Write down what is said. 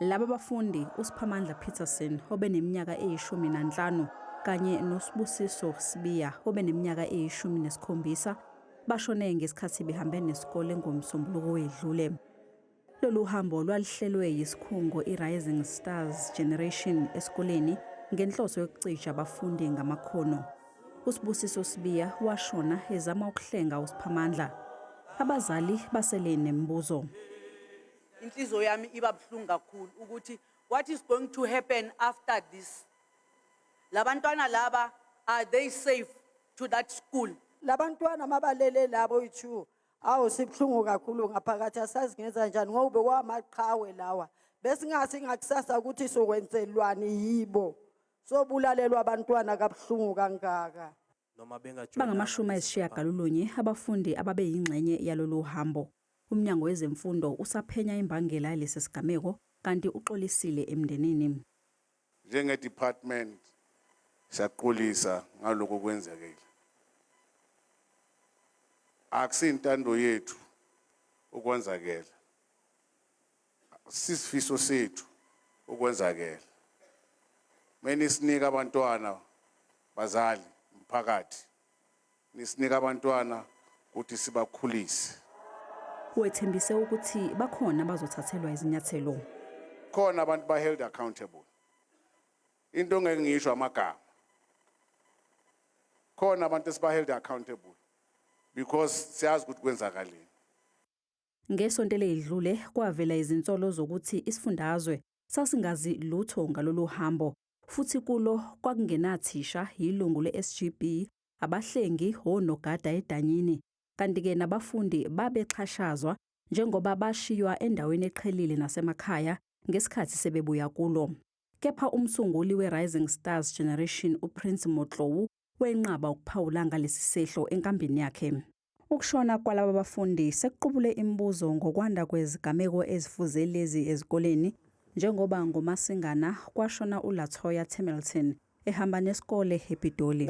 Laba bafundi uSiphamandla Peterson obeneminyaka eyi-15 kanye noSibusiso Sibiya obeneminyaka eyi-17 bashone ngesikhathi behambe nesikole ngoMsombuluko wedlule. Lolu hambo lwalihlelwe yisikhungo iRising Stars Generation esikoleni ngenhloso yokucija abafundi ngamakhono. uSibusiso Sibiya washona ezama ukuhlenga uSiphamandla. Abazali basele nemibuzo. Inhliziyo yami iba buhlungu kakhulu ukuthi what is going to happen after this? Labantwana laba, are they safe to that school? Labantwana mabalele labo ithu sibhlungu kakhulu ngaphakathi asazi ngenza njani ngoba kwamaqhawe lawa besingathi ngakusasa ukuthi sokwenzelwani yibo sobulalelwa abantwana kabuhlungu kangaka. Bangamashumi abafundi ababeyingxenye yalolu hambo. Umnyango wezemfundo usaphenya imbangela yalesi sigameko kanti uxolisile emndenini. Njenge department siyaqolisa ngaloko kwenzekile. Akusintando yethu ukwenzakela. Sisifiso sethu ukwenzakela. Meni sinika abantwana bazali mphakathi. Nisinika abantwana ukuthi sibakhulise. Wethembise ukuthi bakhona bazothathelwa izinyathelo. Khona abantu ba held accountable. Into ngeke ngisho amagama. Khona abantu esiba held accountable because siyazi ukuthi kwenzakaleni. Ngesonto ledlule kwavela izinsolo zokuthi isifundazwe sasingazi lutho ngalolu hambo futhi kulo kwakungenathisha yilungu leSGB, abahlengi onogada edanyini. Kanti-ke nabafundi babexhashazwa njengoba bashiywa endaweni eqhelile nasemakhaya ngesikhathi sebebuya kulo. Kepha umsunguli weRising Stars Generation uPrince Motlowu wenqaba ukuphawula ngalesi sehlo enkambeni yakhe. Ukushona kwalaba bafundi sekuqubule imibuzo ngokwanda kwezigameko ezifuze lezi ezikoleni njengoba ngoMasingana kwashona uLatoya Temelton ehamba nesikole ePitoli.